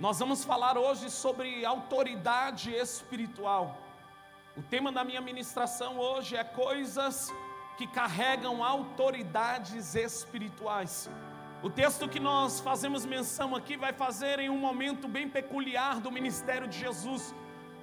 Nós vamos falar hoje sobre autoridade espiritual. O tema da minha ministração hoje é coisas que carregam autoridades espirituais. O texto que nós fazemos menção aqui vai fazer em um momento bem peculiar do ministério de Jesus,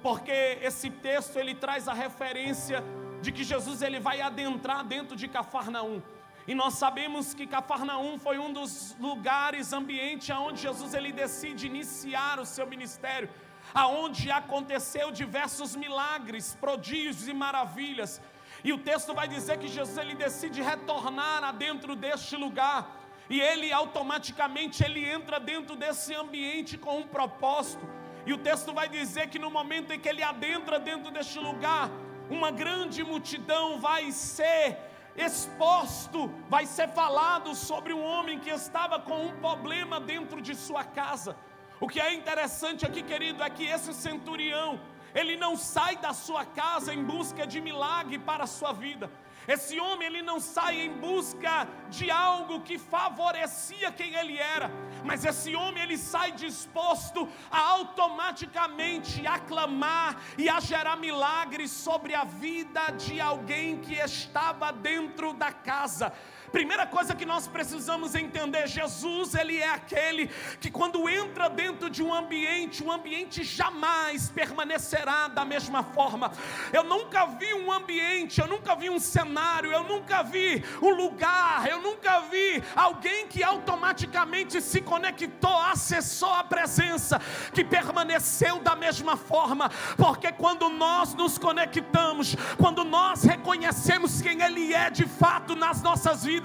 porque esse texto ele traz a referência de que Jesus ele vai adentrar dentro de Cafarnaum. E nós sabemos que Cafarnaum foi um dos lugares, ambiente onde Jesus ele decide iniciar o seu ministério, aonde aconteceu diversos milagres, prodígios e maravilhas. E o texto vai dizer que Jesus ele decide retornar adentro deste lugar, e ele automaticamente ele entra dentro desse ambiente com um propósito. E o texto vai dizer que no momento em que ele adentra dentro deste lugar, uma grande multidão vai ser exposto, vai ser falado sobre um homem que estava com um problema dentro de sua casa. O que é interessante aqui, querido, é que esse centurião, ele não sai da sua casa em busca de milagre para a sua vida. Esse homem, ele não sai em busca de algo que favorecia quem ele era, mas esse homem, ele sai disposto a automaticamente aclamar e a gerar milagres sobre a vida de alguém que estava dentro da casa. Primeira coisa que nós precisamos entender, Jesus ele é aquele que quando entra dentro de um ambiente, o ambiente jamais permanecerá da mesma forma. Eu nunca vi um ambiente, eu nunca vi um cenário, eu nunca vi um lugar, eu nunca vi alguém que automaticamente se conectou, acessou a presença, que permaneceu da mesma forma. Porque quando nós nos conectamos, quando nós reconhecemos quem Ele é de fato nas nossas vidas,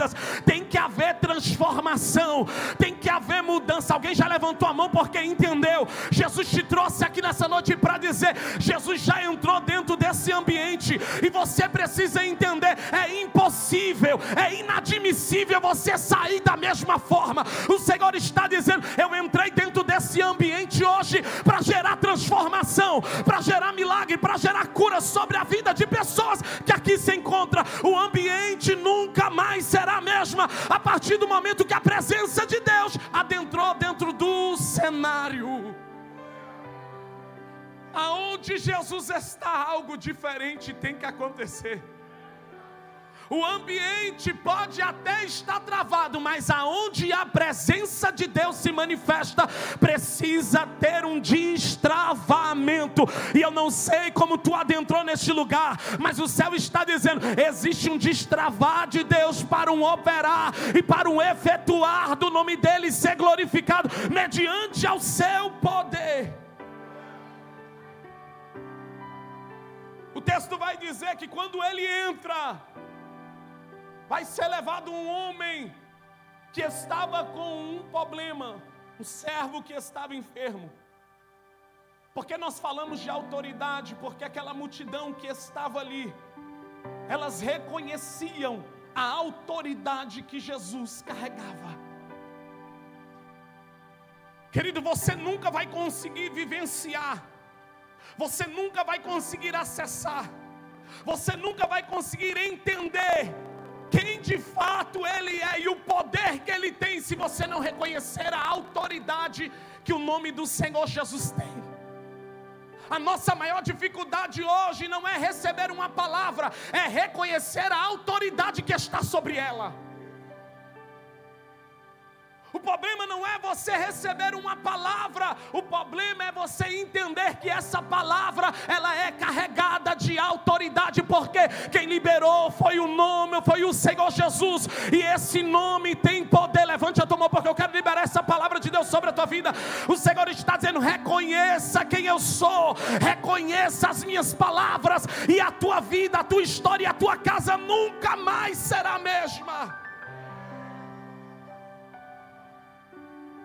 tem que haver transformação, tem que haver mudança. Alguém já levantou a mão porque entendeu? Jesus te trouxe aqui nessa noite para dizer, Jesus já entrou dentro desse ambiente, e você precisa entender, é impossível, é inadmissível você sair da mesma forma. O Senhor está dizendo, eu entrei dentro desse ambiente hoje para gerar transformação, para gerar milagre, para gerar cura sobre a vida de pessoas que aqui se encontram. O ambiente nunca mais será a mesma a partir do momento que a presença de Deus adentrou dentro do cenário. Aonde Jesus está, algo diferente tem que acontecer. O ambiente pode até estar travado, mas aonde a presença de Deus se manifesta, precisa ter um destravamento. E eu não sei como tu adentrou neste lugar, mas o céu está dizendo, existe um destravar de Deus para um operar e para um efetuar do nome dele ser glorificado mediante ao seu poder. O texto vai dizer que quando ele entra, vai ser levado um homem que estava com um problema, um servo que estava enfermo. Porque nós falamos de autoridade? Porque aquela multidão que estava ali, elas reconheciam a autoridade que Jesus carregava. Querido, você nunca vai conseguir vivenciar, você nunca vai conseguir acessar, você nunca vai conseguir entender quem de fato Ele é e o poder que Ele tem, se você não reconhecer a autoridade que o nome do Senhor Jesus tem. A nossa maior dificuldade hoje não é receber uma palavra, é reconhecer a autoridade que está sobre ela. O problema não é você receber uma palavra, o problema é você entender que essa palavra, ela é carregada de autoridade, porque quem liberou foi o nome, foi o Senhor Jesus, e esse nome tem poder. Levante a tua mão, porque eu quero liberar essa palavra de Deus sobre a tua vida. O Senhor está dizendo, reconheça quem eu sou, reconheça as minhas palavras, e a tua vida, a tua história e a tua casa nunca mais será a mesma.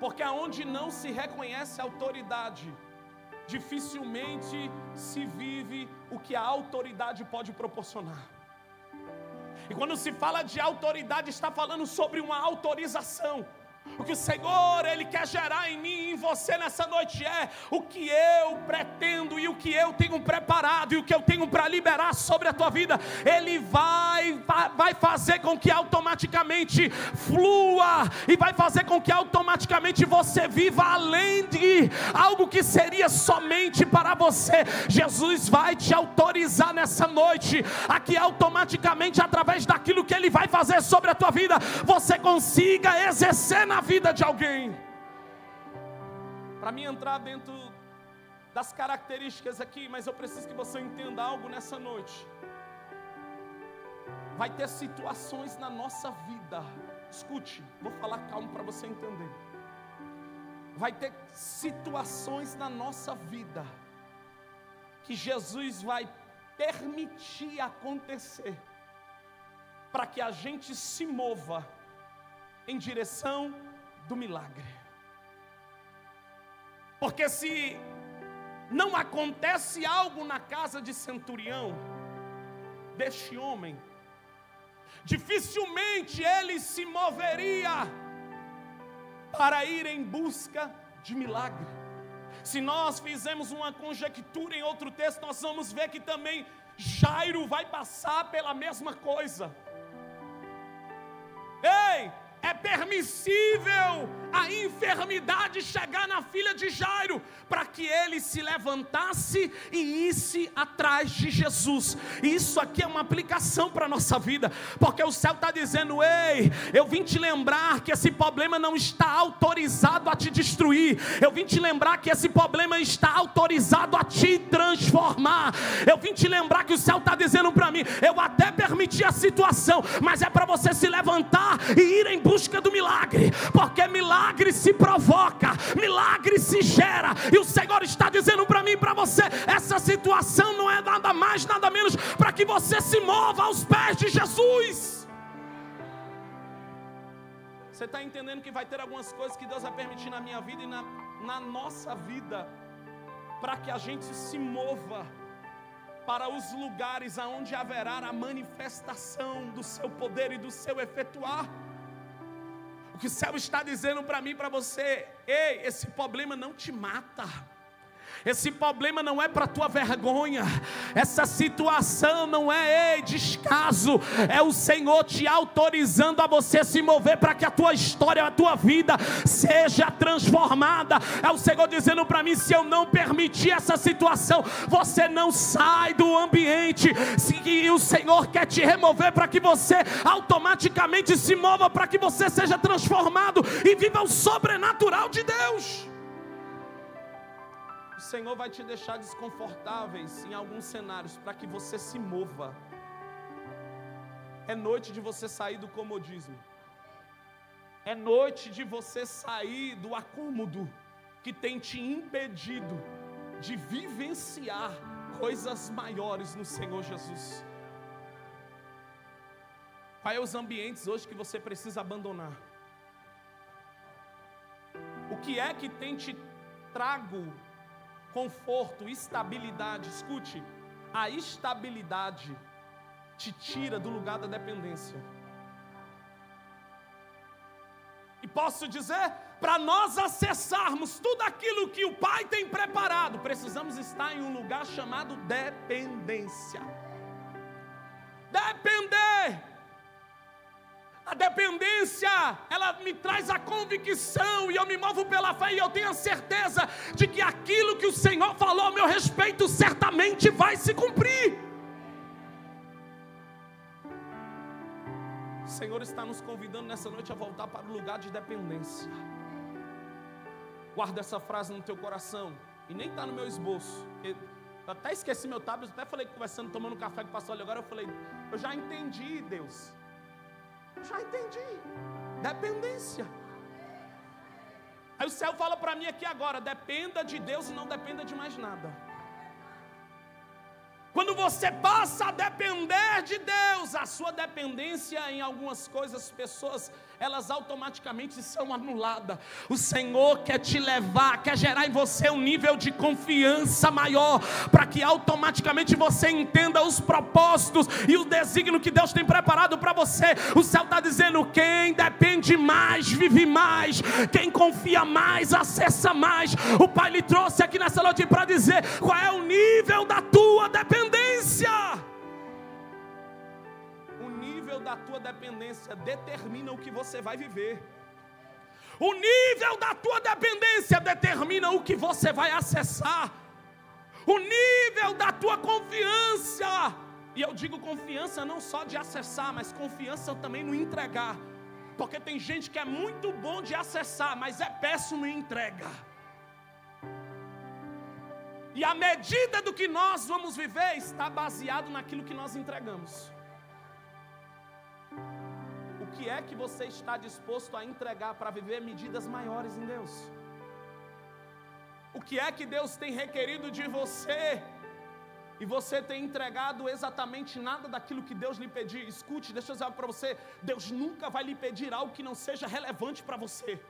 Porque aonde não se reconhece a autoridade, dificilmente se vive o que a autoridade pode proporcionar. E quando se fala de autoridade, está falando sobre uma autorização. O que o Senhor, Ele quer gerar em mim e em você nessa noite é o que eu pretendo e o que eu tenho preparado e o que eu tenho para liberar sobre a tua vida. Ele vai fazer com que automaticamente flua e vai fazer com que automaticamente você viva além de algo que seria somente para você. Jesus vai te autorizar nessa noite a que automaticamente, através daquilo que Ele vai fazer sobre a tua vida, você consiga exercer na vida de alguém. Para mim entrar dentro das características aqui, mas eu preciso que você entenda algo nessa noite. Vai ter situações na nossa vida, escute, vou falar calmo para você entender. Vai ter situações na nossa vida que Jesus vai permitir acontecer para que a gente se mova em direção do milagre. Porque se não acontece algo na casa de centurião, deste homem, dificilmente ele se moveria para ir em busca de milagre. Se nós fizermos uma conjectura em outro texto, nós vamos ver que também Jairo vai passar pela mesma coisa. Ei, é permissível a enfermidade chegar na filha de Jairo, para que ele se levantasse e isse atrás de Jesus. Isso aqui é uma aplicação para a nossa vida, porque o céu está dizendo: ei, eu vim te lembrar que esse problema não está autorizado a te destruir, eu vim te lembrar que esse problema está autorizado a te transformar. Eu vim te lembrar que o céu está dizendo para mim: eu até permiti a situação, mas é para você se levantar e ir em busca do milagre, porque milagre se provoca, milagre se gera, e o Senhor está dizendo para mim e para você: essa situação não é nada mais, nada menos, para que você se mova aos pés de Jesus. Você está entendendo que vai ter algumas coisas que Deus vai permitir na minha vida e na nossa vida, para que a gente se mova para os lugares aonde haverá a manifestação do seu poder e do seu efetuar. O que o céu está dizendo para mim e para você: ei, esse problema não te mata, esse problema não é para tua vergonha, essa situação não é descaso, é o Senhor te autorizando a você se mover para que a tua história, a tua vida seja transformada. É o Senhor dizendo para mim: se eu não permitir essa situação, você não sai do ambiente. Se o Senhor quer te remover para que você automaticamente se mova, para que você seja transformado e viva o sobrenatural de Deus. O Senhor vai te deixar desconfortáveis em alguns cenários para que você se mova. É noite de você sair do comodismo. É noite de você sair do acômodo que tem te impedido de vivenciar coisas maiores no Senhor Jesus. Quais são os ambientes hoje que você precisa abandonar? O que é que tem te trago conforto, estabilidade? Escute, a estabilidade te tira do lugar da dependência. E posso dizer, para nós acessarmos tudo aquilo que o Pai tem preparado, precisamos estar em um lugar chamado dependência. Depender. A dependência, ela me traz a convicção, e eu me movo pela fé, e eu tenho a certeza de que aquilo que o Senhor falou a meu respeito certamente vai se cumprir. O Senhor está nos convidando nessa noite a voltar para o lugar de dependência. Guarda essa frase no teu coração, e nem está no meu esboço. Eu até esqueci meu tablet, até falei conversando, tomando café com o pastor ali agora, eu falei: eu já entendi, Deus. Já entendi, dependência. Aí o céu fala para mim aqui agora: dependa de Deus e não dependa de mais nada. Quando você passa a depender de Deus, a sua dependência em algumas coisas, pessoas, elas automaticamente são anuladas. O Senhor quer te levar, quer gerar em você um nível de confiança maior, para que automaticamente você entenda os propósitos e o desígnio que Deus tem preparado para você. O céu está dizendo: quem depende mais, vive mais. Quem confia mais, acessa mais. O Pai lhe trouxe aqui nessa noite para dizer qual é o nível da tua dependência. O nível da tua dependência determina o que você vai viver. O nível da tua dependência determina o que você vai acessar. O nível da tua confiança, e eu digo confiança não só de acessar, mas confiança também no entregar. Porque tem gente que é muito bom de acessar, mas é péssimo em entrega. E a medida do que nós vamos viver está baseado naquilo que nós entregamos. O que é que você está disposto a entregar para viver medidas maiores em Deus? O que é que Deus tem requerido de você e você tem entregado exatamente nada daquilo que Deus lhe pediu? Escute, deixa eu dizer algo para você: Deus nunca vai lhe pedir algo que não seja relevante para você.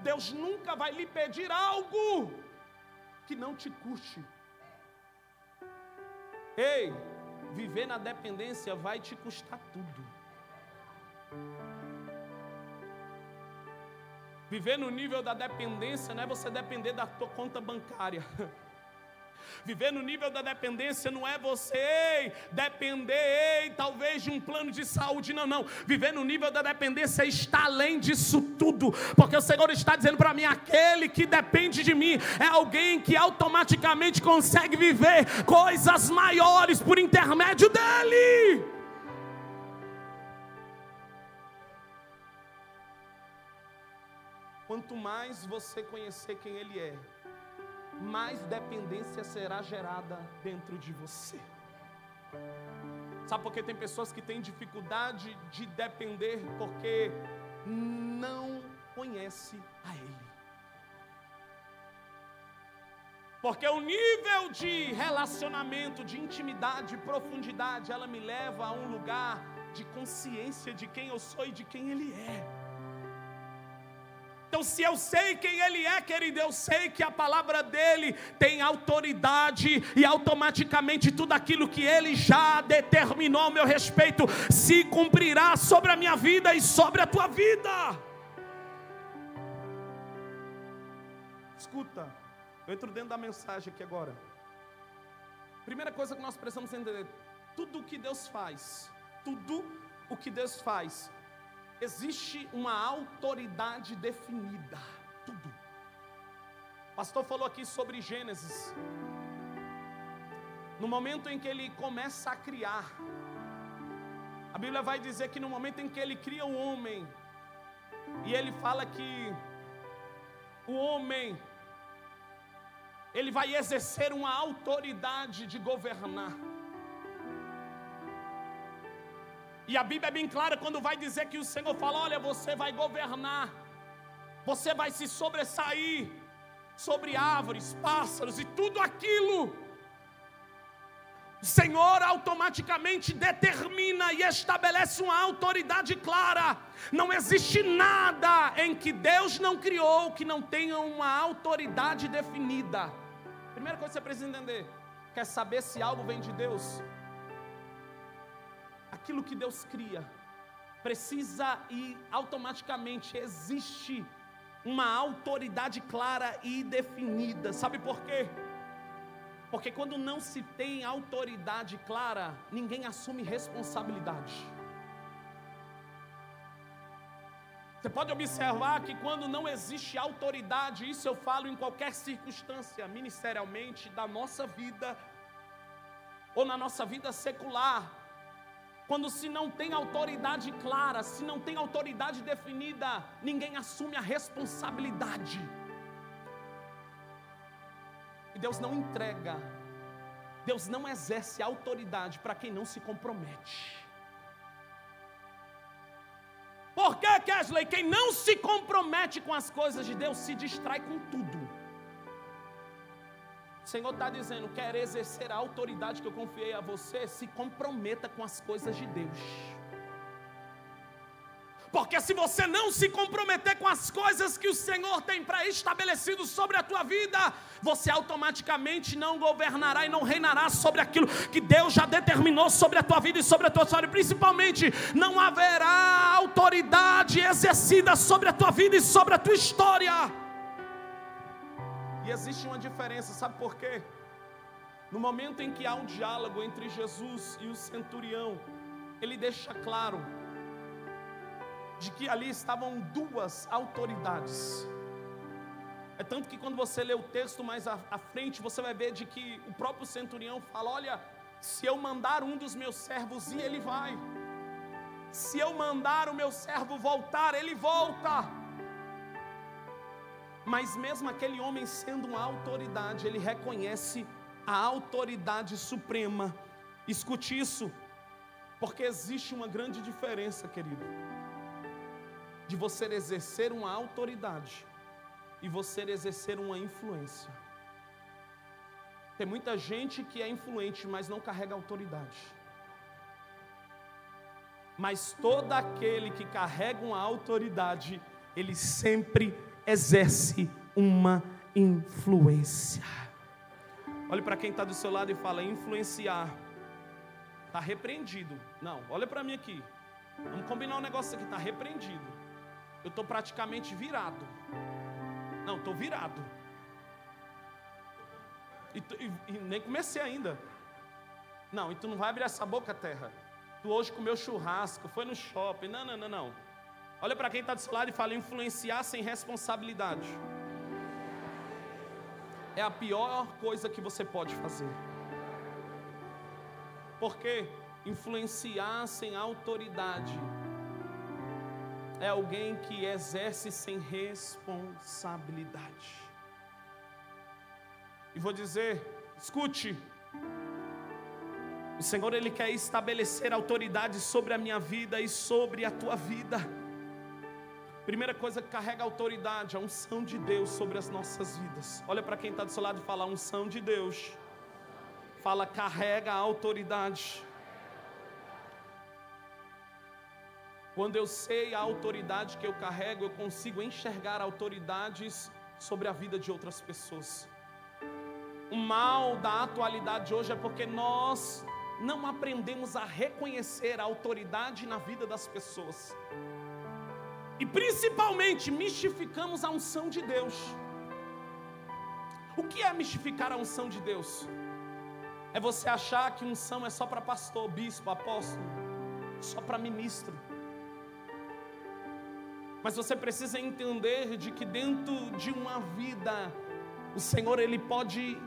Deus nunca vai lhe pedir algo que não te custe. Ei, viver na dependência vai te custar tudo. Viver no nível da dependência não é você depender da tua conta bancária. Viver no nível da dependência não é você depender talvez de um plano de saúde, não. Viver no nível da dependência está além disso tudo, porque o Senhor está dizendo para mim: aquele que depende de mim é alguém que automaticamente consegue viver coisas maiores por intermédio dEle. Quanto mais você conhecer quem Ele é, mais dependência será gerada dentro de você. Sabe por que tem pessoas que têm dificuldade de depender? Porque não conhece a Ele. Porque o nível de relacionamento, de intimidade, profundidade, ela me leva a um lugar de consciência de quem eu sou e de quem Ele é. Então, se eu sei quem Ele é, querido, eu sei que a palavra dEle tem autoridade, e automaticamente tudo aquilo que Ele já determinou a meu respeito se cumprirá sobre a minha vida e sobre a tua vida. Escuta, eu entro dentro da mensagem aqui agora. Primeira coisa que nós precisamos entender: tudo o que Deus faz, existe uma autoridade definida. Tudo. O pastor falou aqui sobre Gênesis. No momento em que ele começa a criar, a Bíblia vai dizer que no momento em que ele cria o homem, e ele fala que o homem, ele vai exercer uma autoridade de governar. E a Bíblia é bem clara quando vai dizer que o Senhor fala: olha, você vai governar, você vai se sobressair sobre árvores, pássaros e tudo aquilo. O Senhor automaticamente determina e estabelece uma autoridade clara. Não existe nada em que Deus não criou que não tenha uma autoridade definida. Primeira coisa que você precisa entender: quer saber se algo vem de Deus? Aquilo que Deus cria precisa e automaticamente existe uma autoridade clara e definida. Sabe por quê? Porque quando não se tem autoridade clara, ninguém assume responsabilidade. Você pode observar que quando não existe autoridade, isso eu falo em qualquer circunstância, ministerialmente, da nossa vida ou na nossa vida secular, quando se não tem autoridade clara, se não tem autoridade definida, ninguém assume a responsabilidade. E Deus não entrega, Deus não exerce autoridade para quem não se compromete. Por que, Kesley? Quem não se compromete com as coisas de Deus se distrai com tudo. O Senhor está dizendo: quer exercer a autoridade que eu confiei a você, se comprometa com as coisas de Deus. Porque se você não se comprometer com as coisas que o Senhor tem pré-estabelecido sobre a tua vida, você automaticamente não governará e não reinará sobre aquilo que Deus já determinou sobre a tua vida e sobre a tua história. Principalmente, não haverá autoridade exercida sobre a tua vida e sobre a tua história. E existe uma diferença, sabe por quê? No momento em que há um diálogo entre Jesus e o centurião, ele deixa claro de que ali estavam duas autoridades. É tanto que quando você lê o texto mais à frente, você vai ver de que o próprio centurião fala: olha, se eu mandar um dos meus servos ir, ele vai. Se eu mandar o meu servo voltar, ele volta. Mas mesmo aquele homem sendo uma autoridade, ele reconhece a autoridade suprema. Escute isso, porque existe uma grande diferença, querido, de você exercer uma autoridade e você exercer uma influência. Tem muita gente que é influente, mas não carrega autoridade. Mas todo aquele que carrega uma autoridade, ele sempre exerce uma influência. Olhe para quem está do seu lado e fala: influenciar. Está repreendido. Não, olha para mim aqui. Vamos combinar um negócio aqui, está repreendido. Eu estou praticamente virado. Não, estou virado. E nem comecei ainda. Não, e tu não vai abrir essa boca, terra. Tu hoje comeu churrasco, foi no shopping. Não. Olha para quem está do seu lado e fala: influenciar sem responsabilidade é a pior coisa que você pode fazer. Porque influenciar sem autoridade é alguém que exerce sem responsabilidade. E vou dizer, escute, o Senhor, Ele quer estabelecer autoridade sobre a minha vida e sobre a tua vida. Primeira coisa que carrega autoridade, a unção de Deus sobre as nossas vidas. Olha para quem está do seu lado e fala: a unção de Deus. Fala: carrega a autoridade. Quando eu sei a autoridade que eu carrego, eu consigo enxergar autoridades sobre a vida de outras pessoas. O mal da atualidade hoje é porque nós não aprendemos a reconhecer a autoridade na vida das pessoas. E principalmente mistificamos a unção de Deus. O que é mistificar a unção de Deus? É você achar que unção é só para pastor, bispo, apóstolo, só para ministro. Mas você precisa entender de que dentro de uma vida, o Senhor, Ele pode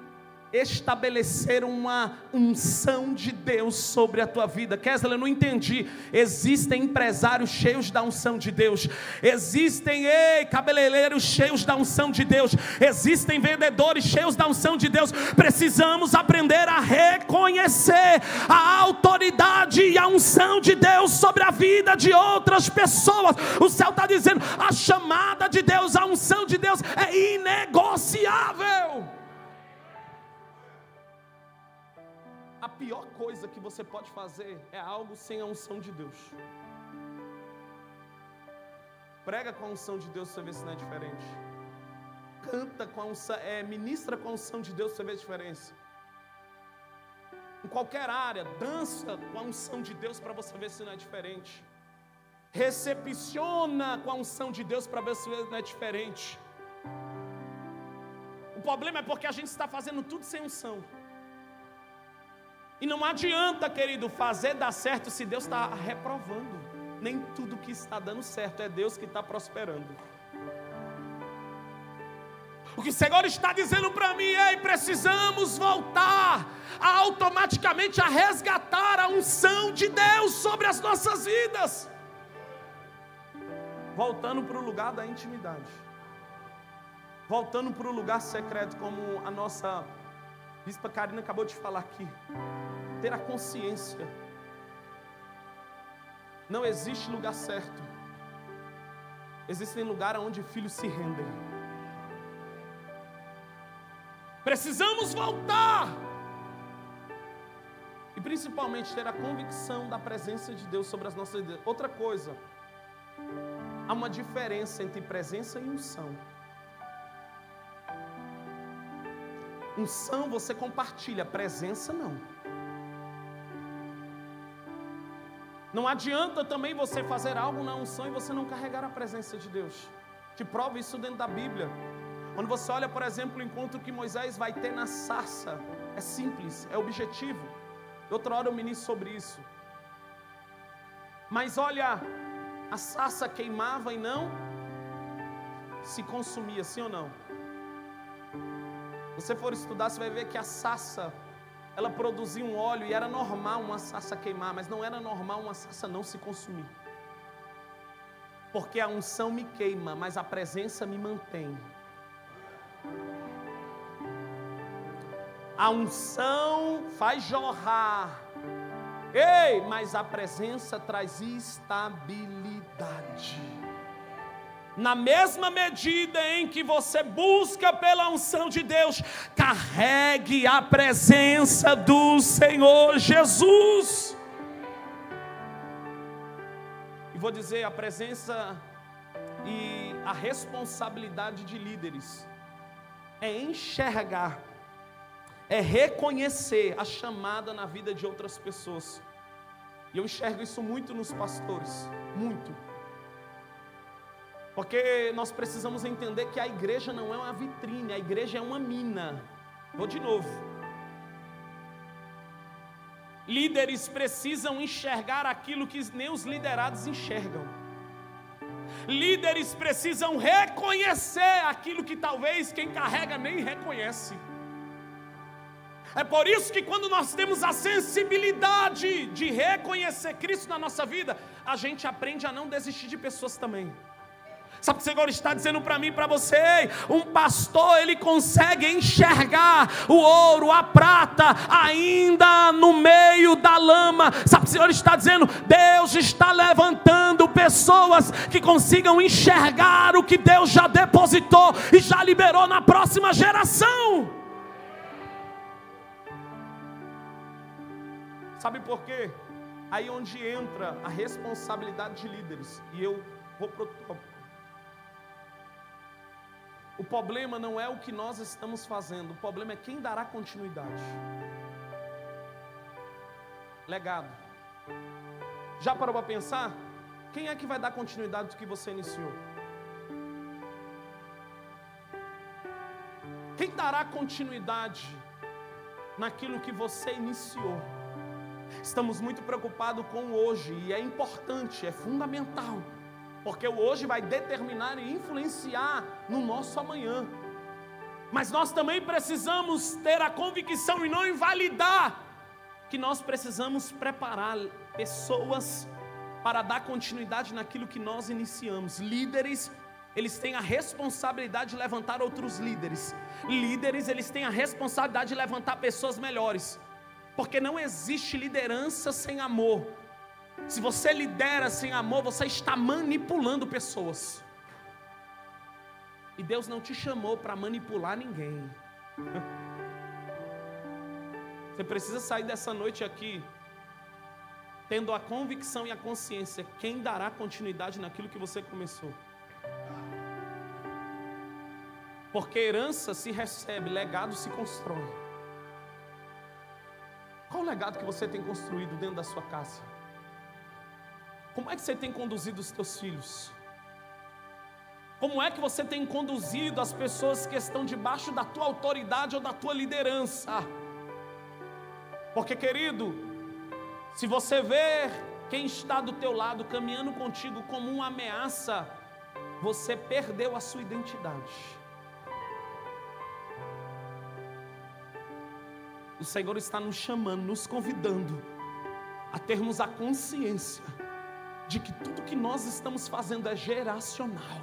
estabelecer uma unção de Deus sobre a tua vida. Kessler, eu não entendi. Existem empresários cheios da unção de Deus, existem cabeleireiros cheios da unção de Deus, existem vendedores cheios da unção de Deus. Precisamos aprender a reconhecer a autoridade e a unção de Deus sobre a vida de outras pessoas. O céu está dizendo: a chamada de Deus, a unção de Deus é inegociável. A pior coisa que você pode fazer é algo sem a unção de Deus. Prega com a unção de Deus, você vê se não é diferente. Canta com a unção, ministra com a unção de Deus, você vê a diferença. Em qualquer área, dança com a unção de Deus para você ver se não é diferente. Recepciona com a unção de Deus para ver se não é diferente. O problema é porque a gente está fazendo tudo sem unção. E não adianta, querido, fazer dar certo se Deus está reprovando. Nem tudo que está dando certo é Deus que está prosperando. O que o Senhor está dizendo para mim é: precisamos voltar automaticamente a resgatar a unção de Deus sobre as nossas vidas. Voltando para o lugar da intimidade. Voltando para o lugar secreto, como a nossa Bispa Karina acabou de falar aqui. Ter a consciência. Não existe lugar certo. Existem lugares onde filhos se rendem. Precisamos voltar. E principalmente ter a convicção da presença de Deus sobre as nossas vidas. Outra coisa, Há uma diferença entre presença e unção. Unção você compartilha, presença não. Não adianta também você fazer algo na unção e você não carregar a presença de Deus. Te prova isso dentro da Bíblia. Quando você olha, por exemplo, o encontro que Moisés vai ter na sarça, é simples, é objetivo. Outra hora eu ministro sobre isso. Mas olha, a sarça queimava e não se consumia, sim ou não? Se você for estudar, você vai ver que a sarça, ela produzia um óleo e era normal uma sarça queimar, mas não era normal uma sarça não se consumir. Porque a unção me queima, mas a presença me mantém. A unção faz jorrar. Ei, mas a presença traz estabilidade. Na mesma medida em que você busca pela unção de Deus, carregue a presença do Senhor Jesus. E vou dizer, a presença e a responsabilidade de líderes é enxergar, é reconhecer a chamada na vida de outras pessoas. E eu enxergo isso muito nos pastores, muito. Porque nós precisamos entender que a igreja não é uma vitrine, a igreja é uma mina. Vou de novo. Líderes precisam enxergar aquilo que nem os liderados enxergam. Líderes precisam reconhecer aquilo que talvez quem carrega nem reconhece. É por isso que quando nós temos a sensibilidade de reconhecer Cristo na nossa vida, a gente aprende a não desistir de pessoas também. Sabe o que o Senhor está dizendo para mim e para você? Um pastor, ele consegue enxergar o ouro, a prata, ainda no meio da lama. Sabe o que o Senhor está dizendo? Deus está levantando pessoas que consigam enxergar o que Deus já depositou e já liberou na próxima geração. Sabe por quê? Aí onde entra a responsabilidade de líderes. E eu vou para o tópico. O problema não é o que nós estamos fazendo, o problema é quem dará continuidade. Legado. Já parou para pensar? Quem é que vai dar continuidade do que você iniciou? Quem dará continuidade naquilo que você iniciou? Estamos muito preocupados com o hoje, e é importante, é fundamental. Porque o hoje vai determinar e influenciar no nosso amanhã. Mas nós também precisamos ter a convicção e não invalidar que nós precisamos preparar pessoas para dar continuidade naquilo que nós iniciamos. Líderes, eles têm a responsabilidade de levantar outros líderes. Líderes, eles têm a responsabilidade de levantar pessoas melhores. Porque não existe liderança sem amor. Se você lidera sem amor, você está manipulando pessoas. E Deus não te chamou para manipular ninguém. Você precisa sair dessa noite aqui tendo a convicção e a consciência quem dará continuidade naquilo que você começou. Porque herança se recebe, legado se constrói. Qual o legado que você tem construído dentro da sua casa? Como é que você tem conduzido os teus filhos? Como é que você tem conduzido as pessoas que estão debaixo da tua autoridade ou da tua liderança? Porque, querido, se você vê quem está do teu lado caminhando contigo como uma ameaça, você perdeu a sua identidade. O Senhor está nos chamando, nos convidando a termos a consciência de que tudo que nós estamos fazendo é geracional.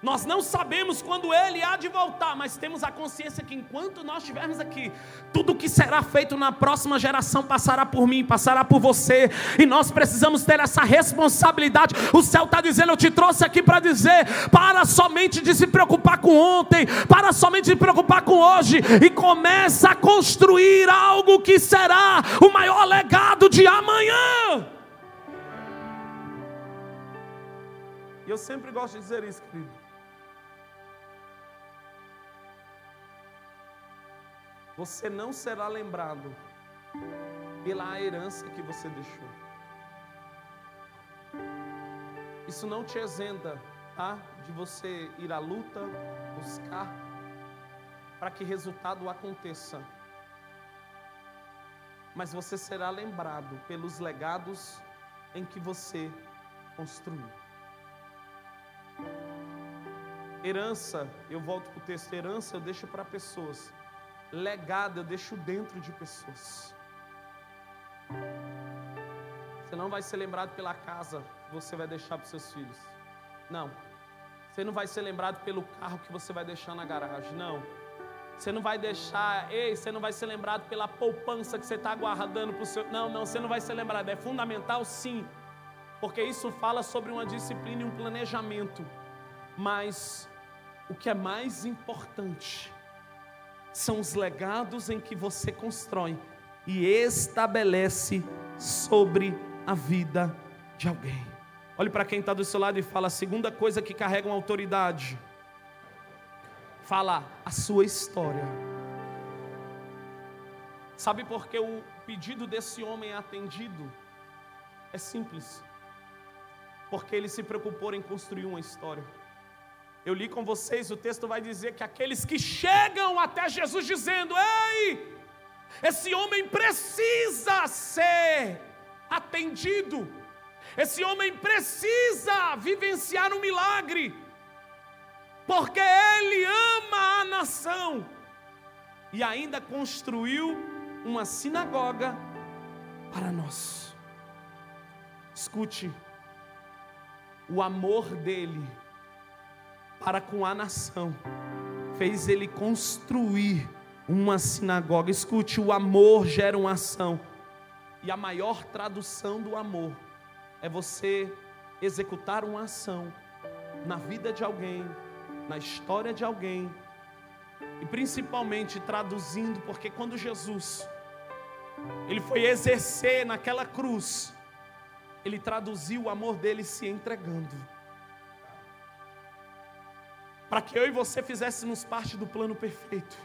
Nós não sabemos quando Ele há de voltar, mas temos a consciência que enquanto nós estivermos aqui, tudo que será feito na próxima geração passará por mim, passará por você, e nós precisamos ter essa responsabilidade. O céu está dizendo, eu te trouxe aqui para dizer, para somente de se preocupar com ontem, para somente de se preocupar com hoje, e começa a construir algo que será o maior legado de amanhã. E eu sempre gosto de dizer isso, querido. Você não será lembrado pela herança que você deixou. Isso não te isenta, tá? De você ir à luta, buscar, para que resultado aconteça. Mas você será lembrado pelos legados em que você construiu. Herança, eu volto para o texto, herança eu deixo para pessoas. Legado eu deixo dentro de pessoas. Você não vai ser lembrado pela casa que você vai deixar para os seus filhos. Não. Você não vai ser lembrado pelo carro que você vai deixar na garagem. Não. Você não vai você não vai ser lembrado pela poupança que você está guardando para o seu... Não, você não vai ser lembrado. É fundamental, sim. Porque isso fala sobre uma disciplina e um planejamento. Mas o que é mais importante são os legados em que você constrói e estabelece sobre a vida de alguém. Olhe para quem está do seu lado e fala: a segunda coisa que carrega uma autoridade, fala a sua história. Sabe por que o pedido desse homem é atendido? É simples. Porque ele se preocupou em construir uma história. Eu li com vocês, o texto vai dizer que aqueles que chegam até Jesus dizendo: ei, esse homem precisa ser atendido, esse homem precisa vivenciar um milagre, porque ele ama a nação, e ainda construiu uma sinagoga para nós. Escute, o amor dele para com a nação fez ele construir uma sinagoga. Escute, o amor gera uma ação, e a maior tradução do amor é você executar uma ação na vida de alguém, na história de alguém, e principalmente traduzindo, porque quando Jesus ele foi exercer naquela cruz, ele traduziu o amor dele se entregando, para que eu e você fizéssemos parte do plano perfeito.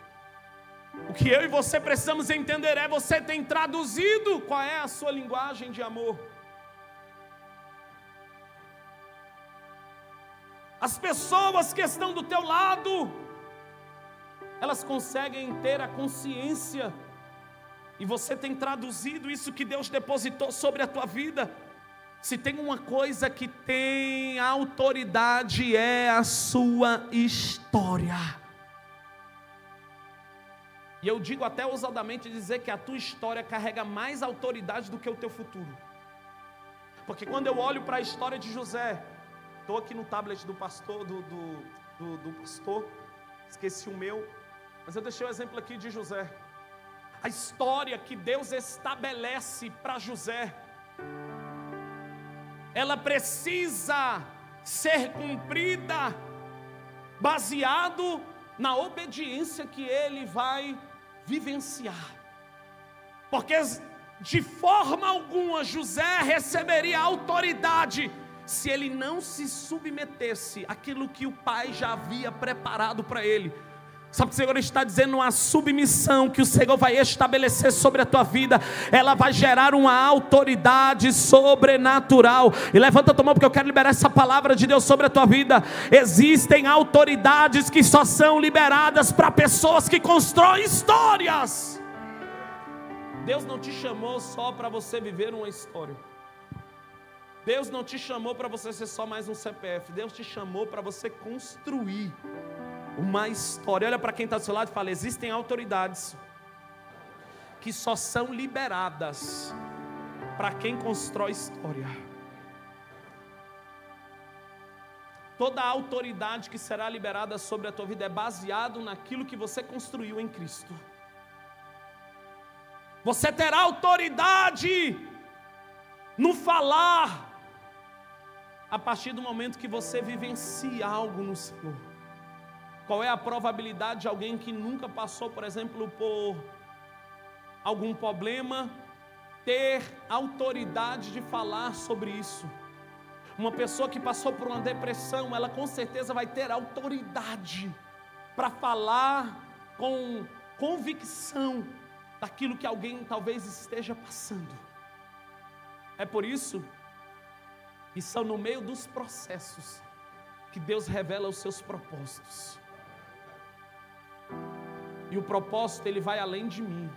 O que eu e você precisamos entender é: você tem traduzido qual é a sua linguagem de amor. As pessoas que estão do teu lado, elas conseguem ter a consciência, e você tem traduzido isso que Deus depositou sobre a tua vida. Se tem uma coisa que tem autoridade, é a sua história. E eu digo até ousadamente dizer que a tua história carrega mais autoridade do que o teu futuro. Porque quando eu olho para a história de José, estou aqui no tablet do pastor, do pastor, esqueci o meu, mas eu deixei o exemplo aqui de José. A história que Deus estabelece para José, ela precisa ser cumprida baseado na obediência que ele vai vivenciar. Porque de forma alguma José receberia autoridade se ele não se submetesse àquilo que o pai já havia preparado para ele. Sabe o que o Senhor está dizendo? Uma submissão que o Senhor vai estabelecer sobre a tua vida, ela vai gerar uma autoridade sobrenatural. E levanta a tua mão, porque eu quero liberar essa palavra de Deus sobre a tua vida. Existem autoridades que só são liberadas para pessoas que constroem histórias. Deus não te chamou só para você viver uma história. Deus não te chamou para você ser só mais um CPF. Deus te chamou para você construir uma história. Olha para quem está do seu lado e fala: existem autoridades que só são liberadas para quem constrói história. Toda a autoridade que será liberada sobre a tua vida é baseado naquilo que você construiu em Cristo. Você terá autoridade no falar a partir do momento que você vivencia algo no Senhor. Qual é a probabilidade de alguém que nunca passou, por exemplo, por algum problema, ter autoridade de falar sobre isso? Uma pessoa que passou por uma depressão, ela com certeza vai ter autoridade para falar com convicção daquilo que alguém talvez esteja passando. É por isso que são no meio dos processos que Deus revela os seus propósitos. E o propósito, ele vai além de mim.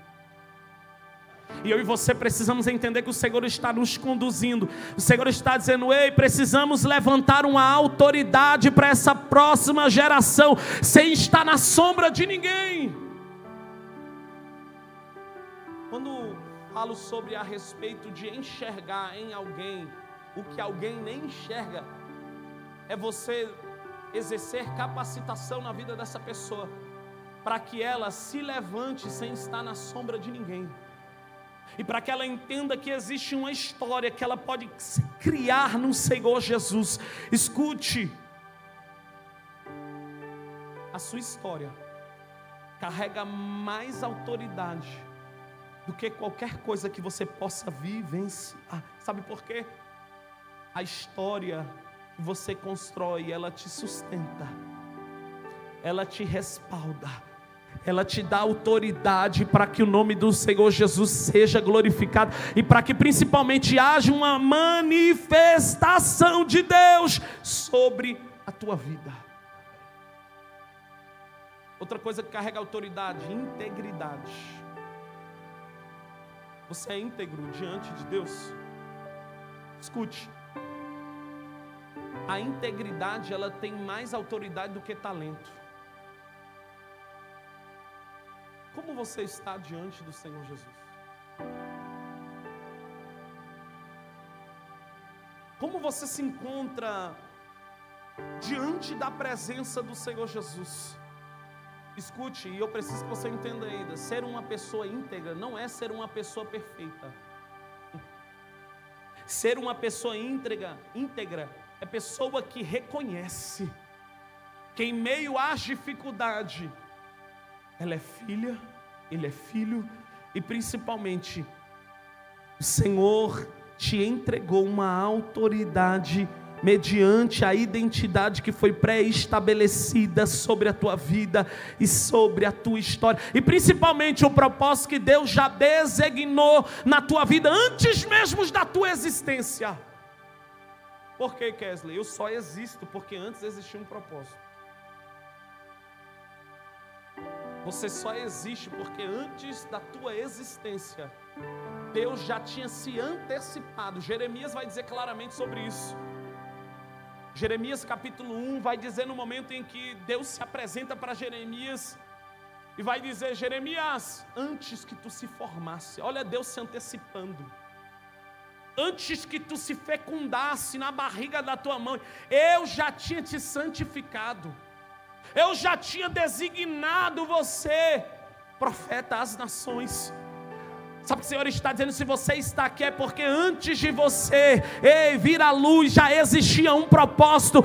E eu e você precisamos entender que o Senhor está nos conduzindo. O Senhor está dizendo: ei, precisamos levantar uma autoridade para essa próxima geração, sem estar na sombra de ninguém. Quando falo sobre a respeito de enxergar em alguém o que alguém nem enxerga, é você exercer capacitação na vida dessa pessoa, para que ela se levante sem estar na sombra de ninguém. E para que ela entenda que existe uma história que ela pode criar no Senhor Jesus. Escute, a sua história carrega mais autoridade do que qualquer coisa que você possa vivenciar. Sabe por quê? A história que você constrói, ela te sustenta, ela te respalda, ela te dá autoridade para que o nome do Senhor Jesus seja glorificado e para que principalmente haja uma manifestação de Deus sobre a tua vida. Outra coisa que carrega autoridade: integridade. Você é íntegro diante de Deus? Escute, a integridade, ela tem mais autoridade do que talento. Como você está diante do Senhor Jesus? Como você se encontra diante da presença do Senhor Jesus? Escute, e eu preciso que você entenda ainda: ser uma pessoa íntegra não é ser uma pessoa perfeita. Ser uma pessoa íntegra é pessoa que reconhece que em meio às dificuldades, ela é filha, ele é filho, e principalmente o Senhor te entregou uma autoridade mediante a identidade que foi pré-estabelecida sobre a tua vida e sobre a tua história, e principalmente o propósito que Deus já designou na tua vida antes mesmo da tua existência. Por que, Kesley? Eu só existo porque antes existia um propósito. Você só existe porque antes da tua existência Deus já tinha se antecipado. Jeremias vai dizer claramente sobre isso. Jeremias capítulo 1 vai dizer no momento em que Deus se apresenta para Jeremias e vai dizer: Jeremias, antes que tu se formasse, olha Deus se antecipando, antes que tu se fecundasse na barriga da tua mãe, eu já tinha te santificado, eu já tinha designado você profeta às nações. Sabe o que o Senhor está dizendo? Se você está aqui é porque antes de você vir à luz já existia um propósito.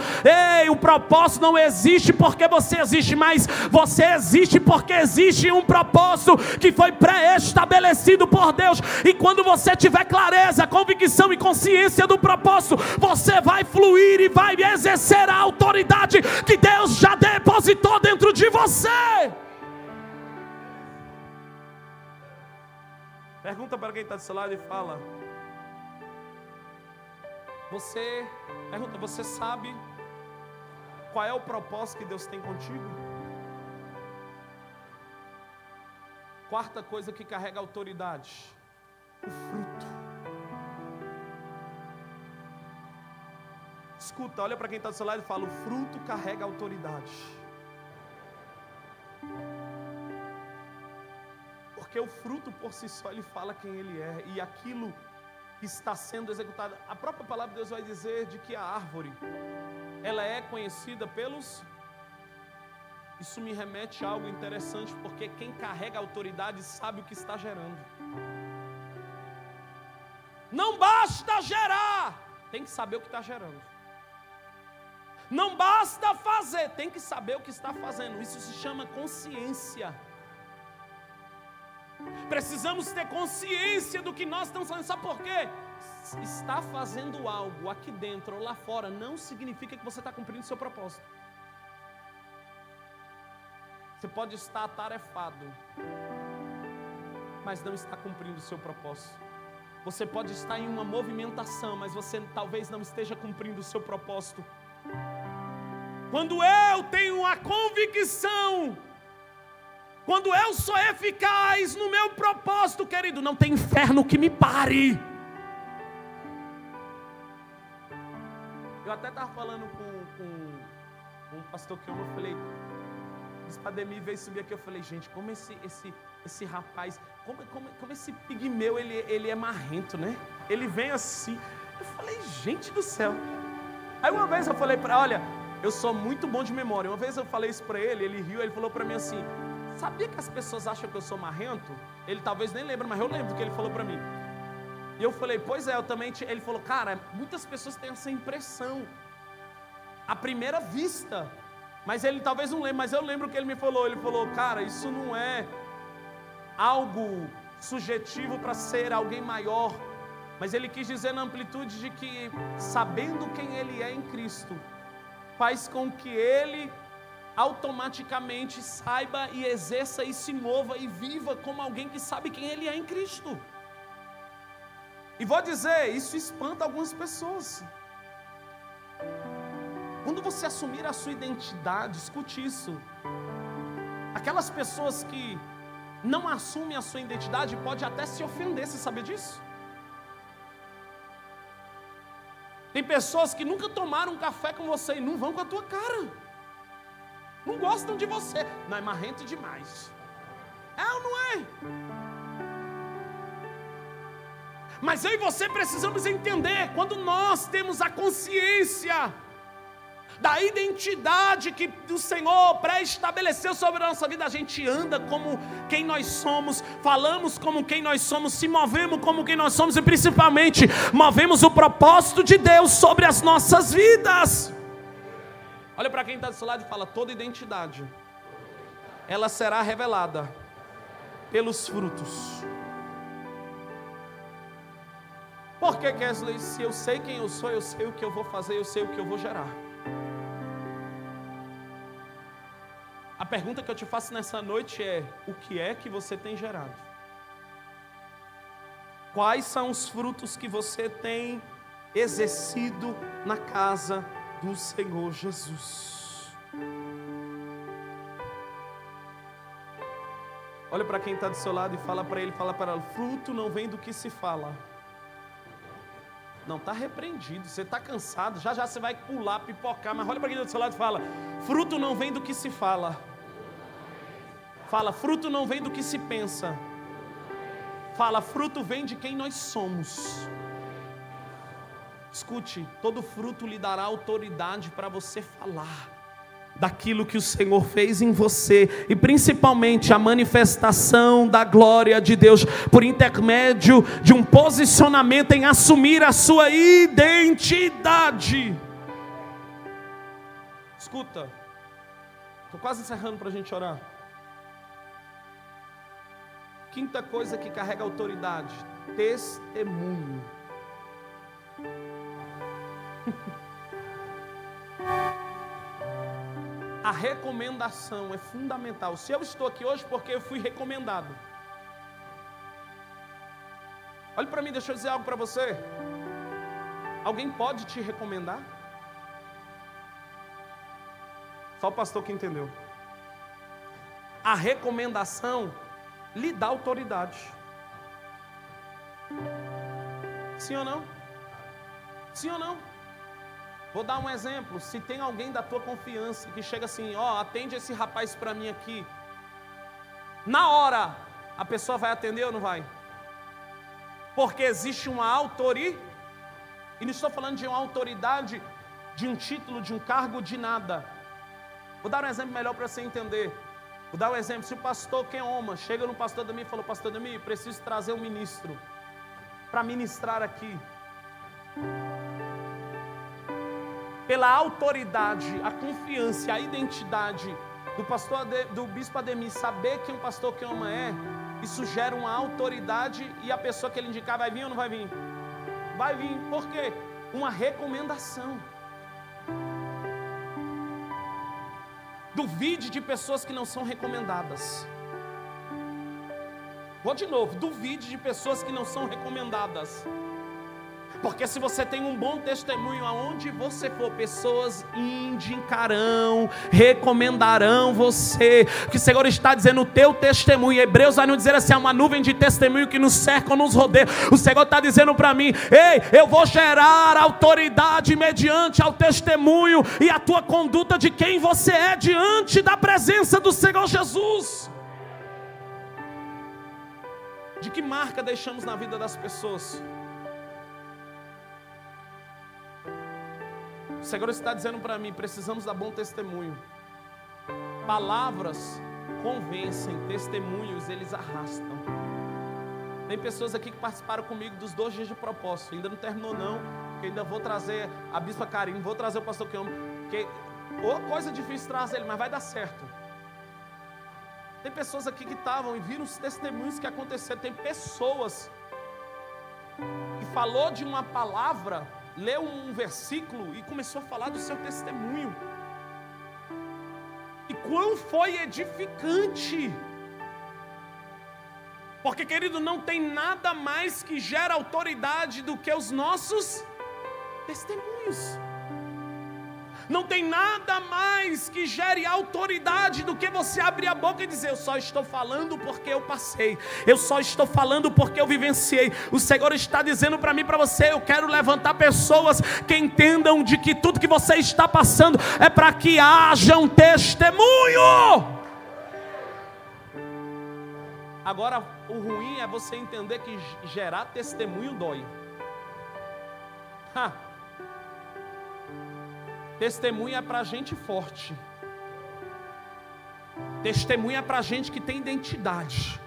O propósito não existe porque você existe, mas você existe porque existe um propósito que foi pré-estabelecido por Deus. E quando você tiver clareza, convicção e consciência do propósito, você vai fluir e vai exercer a autoridade que Deus já depositou dentro de você. Pergunta para quem está do seu lado e fala: você sabe qual é o propósito que Deus tem contigo? Quarta coisa que carrega autoridade: o fruto. Escuta, olha para quem está do seu lado e fala: o fruto carrega autoridade. Porque o fruto por si só, ele fala quem ele é, e aquilo que está sendo executado. A própria palavra de Deus vai dizer de que a árvore, ela é conhecida pelos... Isso me remete a algo interessante, porque quem carrega a autoridade sabe o que está gerando. Não basta gerar, tem que saber o que está gerando. Não basta fazer, tem que saber o que está fazendo. Isso se chama consciência. Precisamos ter consciência do que nós estamos fazendo. Sabe por quê? está fazendo algo aqui dentro ou lá fora não significa que você está cumprindo o seu propósito. Você pode estar atarefado, mas não está cumprindo o seu propósito. Você pode estar em uma movimentação, mas você talvez não esteja cumprindo o seu propósito. Quando eu tenho a convicção, quando eu sou eficaz no meu propósito, querido, não tem inferno que me pare. Eu até estava falando com um pastor que eu falei, o Ademir veio subir aqui, eu falei, gente, como esse rapaz, como esse pigmeu, ele é marrento, né? Ele vem assim, eu falei, gente do céu. Aí uma vez eu falei para ele, olha, eu sou muito bom de memória, uma vez eu falei isso para ele, ele riu, ele falou para mim assim, sabia que as pessoas acham que eu sou marrento? Ele talvez nem lembre, mas eu lembro do que ele falou para mim. E eu falei, pois é, eu também, ele falou, cara, muitas pessoas têm essa impressão, à primeira vista, mas ele talvez não lembre, mas eu lembro o que ele me falou, cara, isso não é algo subjetivo para ser alguém maior, mas ele quis dizer na amplitude de que, sabendo quem ele é em Cristo, faz com que ele automaticamente saiba e exerça e se mova e viva como alguém que sabe quem ele é em Cristo. E vou dizer, isso espanta algumas pessoas. Quando você assumir a sua identidade, escute isso. Aquelas pessoas que não assumem a sua identidade pode até se ofender, você sabe disso? Tem pessoas que nunca tomaram um café com você e não vão com a tua cara. Não gostam de você. Não, é marrento demais. É ou não é? Mas eu e você precisamos entender, quando nós temos a consciência da identidade que o Senhor pré-estabeleceu sobre a nossa vida, a gente anda como quem nós somos, falamos como quem nós somos, se movemos como quem nós somos e principalmente movemos o propósito de Deus sobre as nossas vidas. Olha para quem está do seu lado e fala, toda identidade ela será revelada pelos frutos. Por que, Kesley? Se eu sei quem eu sou, eu sei o que eu vou fazer, eu sei o que eu vou gerar. A pergunta que eu te faço nessa noite é, o que é que você tem gerado? Quais são os frutos que você tem exercido na casa do Senhor Jesus? Olha para quem está do seu lado e fala para ele, fala para ela, fruto não vem do que se fala. Não, está repreendido, você está cansado, já você vai pular, pipocar, mas olha para quem está do seu lado e fala, fruto não vem do que se fala. Fala, fruto não vem do que se pensa. Fala, fruto vem de quem nós somos. Escute, todo fruto lhe dará autoridade para você falar daquilo que o Senhor fez em você, e principalmente a manifestação da glória de Deus, por intermédio de um posicionamento em assumir a sua identidade. Escuta, estou quase encerrando para a gente orar. Quinta coisa que carrega autoridade, testemunho. A recomendação é fundamental. Se eu estou aqui hoje, porque eu fui recomendado. Olha para mim, deixa eu dizer algo para você. Alguém pode te recomendar? Só o pastor que entendeu. A recomendação lhe dá autoridade. Sim ou não? Sim ou não? Vou dar um exemplo, se tem alguém da tua confiança que chega assim, ó, atende esse rapaz para mim aqui. Na hora, a pessoa vai atender ou não vai? Porque existe uma autoridade, e não estou falando de uma autoridade, de um título, de um cargo, de nada. Vou dar um exemplo melhor para você entender. Vou dar um exemplo, se o pastor Keoma chega no pastor Ademir e falou, pastor Ademir, preciso trazer um ministro para ministrar aqui. Pela autoridade, a confiança, a identidade do bispo Ademir, saber quem o pastor Keoma é, isso gera uma autoridade, e a pessoa que ele indicar vai vir ou não vai vir? Vai vir, por quê? Uma recomendação. Duvide de pessoas que não são recomendadas. Vou de novo, duvide de pessoas que não são recomendadas. Porque se você tem um bom testemunho, aonde você for, pessoas indicarão, recomendarão você. O que o Senhor está dizendo, o teu testemunho. Hebreus vai nos dizer assim, há uma nuvem de testemunho que nos cerca, nos rodeia. O Senhor está dizendo para mim, ei, eu vou gerar autoridade mediante ao testemunho e a tua conduta de quem você é diante da presença do Senhor Jesus. De que marca deixamos na vida das pessoas? O Senhor está dizendo para mim, precisamos dar bom testemunho. Palavras convencem, testemunhos eles arrastam. Tem pessoas aqui que participaram comigo dos 2 dias de propósito. Ainda não terminou não, porque ainda vou trazer a Bispa Karine, vou trazer o pastor Kioma, porque coisa difícil trazer ele, mas vai dar certo. Tem pessoas aqui que estavam e viram os testemunhos que aconteceram. Tem pessoas que falou de uma palavra, leu um versículo e começou a falar do seu testemunho. E quão foi edificante. Porque, querido, não tem nada mais que gera autoridade do que os nossos testemunhos. Não tem nada mais que gere autoridade do que você abrir a boca e dizer, eu só estou falando porque eu passei, eu só estou falando porque eu vivenciei. O Senhor está dizendo para mim e para você, eu quero levantar pessoas que entendam de que tudo que você está passando é para que haja um testemunho. Agora, o ruim é você entender que gerar testemunho dói. Testemunha é para gente forte. Testemunha é para gente que tem identidade.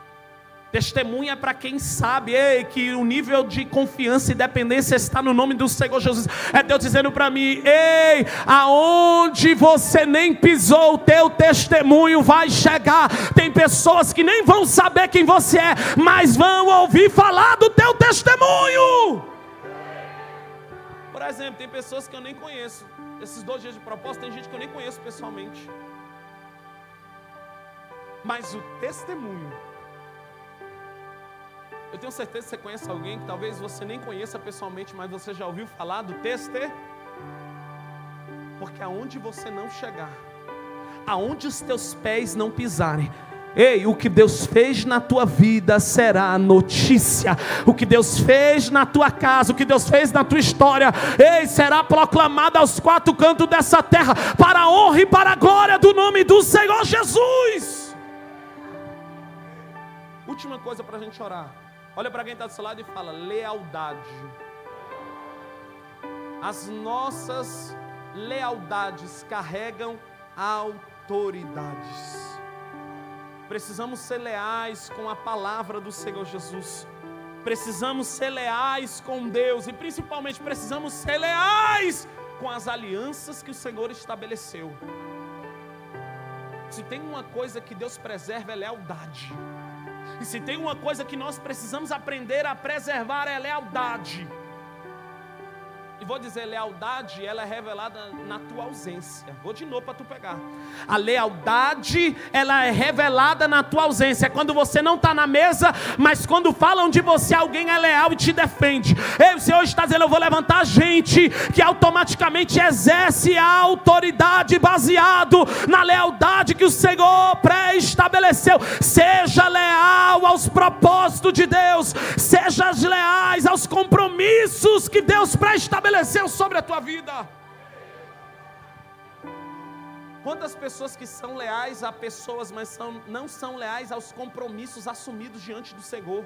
Testemunha é para quem sabe que o nível de confiança e dependência está no nome do Senhor Jesus. É Deus dizendo para mim, ei, aonde você nem pisou, o teu testemunho vai chegar. Tem pessoas que nem vão saber quem você é, mas vão ouvir falar do teu testemunho. Por exemplo, tem pessoas que eu nem conheço. Esses 2 dias de propósito, tem gente que eu nem conheço pessoalmente. Mas o testemunho, eu tenho certeza que você conhece alguém que talvez você nem conheça pessoalmente, mas você já ouviu falar do testemunho. Porque aonde você não chegar, aonde os teus pés não pisarem, ei, o que Deus fez na tua vida será notícia. O que Deus fez na tua casa, o que Deus fez na tua história, ei, será proclamado aos 4 cantos dessa terra, para a honra e para a glória do nome do Senhor Jesus. Última coisa para a gente orar. Olha para quem está do seu lado e fala, lealdade. As nossas lealdades carregam autoridades. Precisamos ser leais com a palavra do Senhor Jesus. Precisamos ser leais com Deus. E principalmente precisamos ser leais com as alianças que o Senhor estabeleceu. Se tem uma coisa que Deus preserva é lealdade. E se tem uma coisa que nós precisamos aprender a preservar é lealdade. E vou dizer, lealdade, ela é revelada na tua ausência. Vou de novo para tu pegar. A lealdade, ela é revelada na tua ausência. É quando você não está na mesa, mas quando falam de você, alguém é leal e te defende. O Senhor está dizendo, eu vou levantar gente que automaticamente exerce a autoridade baseado na lealdade que o Senhor pré-estabeleceu. Seja leal aos propósitos de Deus. Seja leais aos compromissos que Deus pré-estabeleceu sobre a tua vida. Quantas pessoas que são leais a pessoas, mas não são leais aos compromissos assumidos diante do Senhor?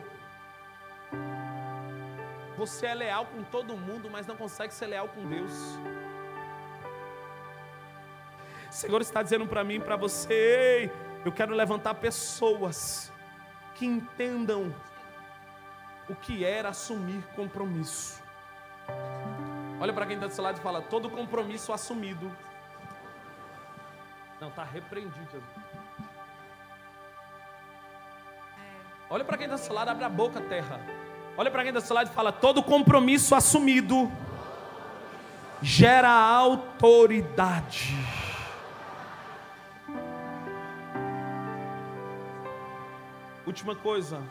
Você é leal com todo mundo, mas não consegue ser leal com Deus. O Senhor está dizendo para mim e para você, eu quero levantar pessoas que entendam o que era assumir compromisso. Olha para quem está do seu lado e fala, todo compromisso assumido. Não, está repreendido, Jesus. Olha para quem está do seu lado, abre a boca, terra. Olha para quem está do seu lado e fala: todo compromisso assumido gera autoridade. Última coisa,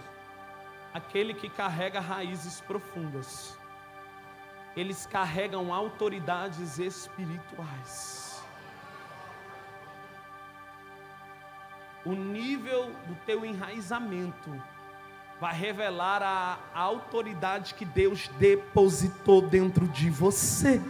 aquele que carrega raízes profundas, eles carregam autoridades espirituais. O nível do teu enraizamento vai revelar a autoridade que Deus depositou dentro de você.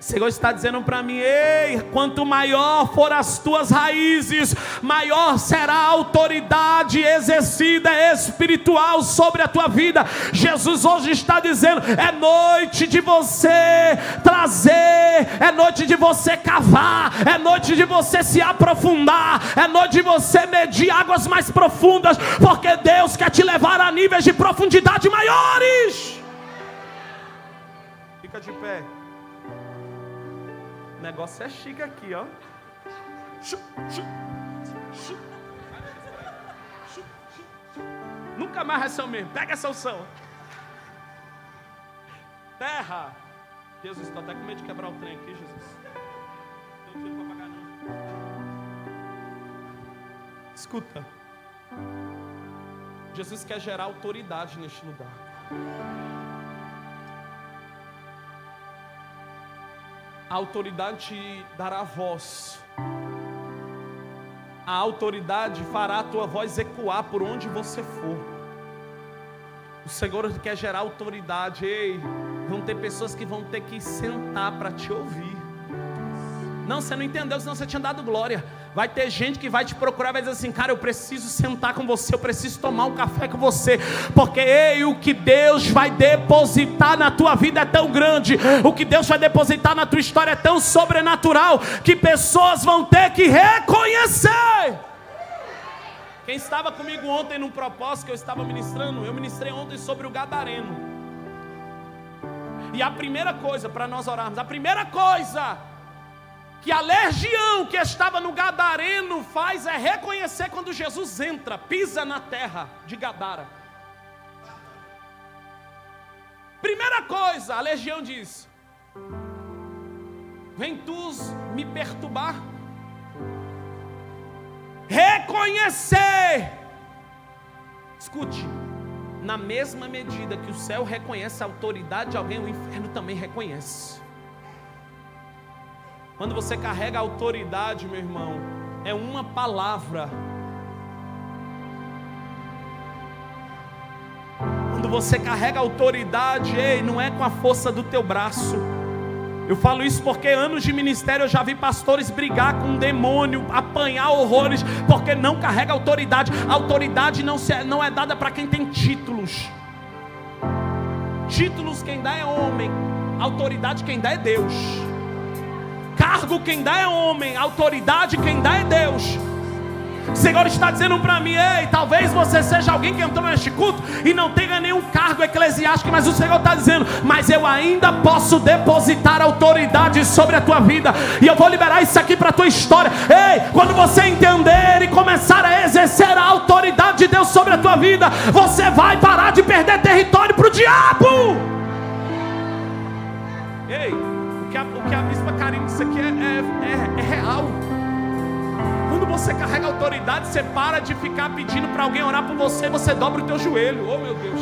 O Senhor está dizendo para mim: ei, quanto maior for as tuas raízes, maior será a autoridade exercida espiritual sobre a tua vida. Jesus hoje está dizendo: é noite de você trazer, é noite de você cavar, é noite de você se aprofundar, é noite de você medir águas mais profundas, porque Deus quer te levar a níveis de profundidade maiores. Fica de pé. O negócio é chique aqui, ó. Nunca mais vai ser o mesmo. Pega essa unção. Terra. Jesus, estou até com medo de quebrar o trem aqui, Jesus. Não tenho para pagar, não. Escuta. Jesus quer gerar autoridade neste lugar. A autoridade te dará voz. A autoridade fará a tua voz ecoar por onde você for. O Senhor quer gerar autoridade. Ei, vão ter pessoas que vão ter que sentar para te ouvir. Não, você não entendeu, senão você tinha dado glória. Vai ter gente que vai te procurar, vai dizer assim: cara, eu preciso sentar com você, eu preciso tomar um café com você, porque ei, o que Deus vai depositar na tua vida é tão grande, o que Deus vai depositar na tua história é tão sobrenatural, que pessoas vão ter que reconhecer. Quem estava comigo ontem num propósito que eu estava ministrando, eu ministrei ontem sobre o gadareno. E a primeira coisa, para nós orarmos, a primeira coisa que a legião que estava no gadareno faz é reconhecer quando Jesus entra, pisa na terra de Gadara. Primeira coisa, a legião diz: vem tu me perturbar? Reconhecer. Escute, na mesma medida que o céu reconhece a autoridade de alguém, o inferno também reconhece. Quando você carrega a autoridade, meu irmão, é uma palavra. Quando você carrega a autoridade, ei, não é com a força do teu braço. Eu falo isso porque anos de ministério eu já vi pastores brigar com um demônio, apanhar horrores, porque não carrega autoridade. A autoridade não é dada para quem tem títulos. Títulos quem dá é homem, autoridade quem dá é Deus. Cargo quem dá é homem, autoridade quem dá é Deus. O Senhor está dizendo para mim: ei, talvez você seja alguém que entrou neste culto e não tenha nenhum cargo eclesiástico, mas o Senhor está dizendo: mas eu ainda posso depositar autoridade sobre a tua vida, e eu vou liberar isso aqui para a tua história. Ei, quando você entender e começar a exercer a autoridade de Deus sobre a tua vida, você vai parar de perder território para o diabo. Ei, o que a bispa Karine disse aqui é real. Quando você carrega autoridade, você para de ficar pedindo para alguém orar por você, você dobra o teu joelho. Oh meu Deus.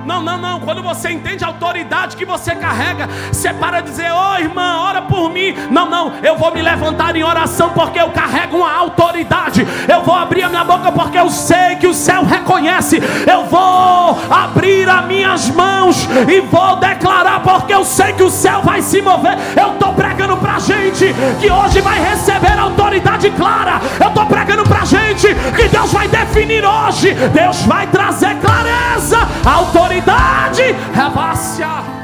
Não, quando você entende a autoridade que você carrega, você para de dizer: ô irmã, ora por mim. Não, eu vou me levantar em oração porque eu carrego uma autoridade. Eu vou abrir a minha boca porque eu sei que o céu reconhece. Eu vou abrir as minhas mãos e vou declarar porque eu sei que o céu vai se mover. Eu estou pregando pra gente que hoje vai receber autoridade clara. Eu estou pregando pra gente que Deus vai definir hoje. Deus vai trazer clareza, autoridade, revácia.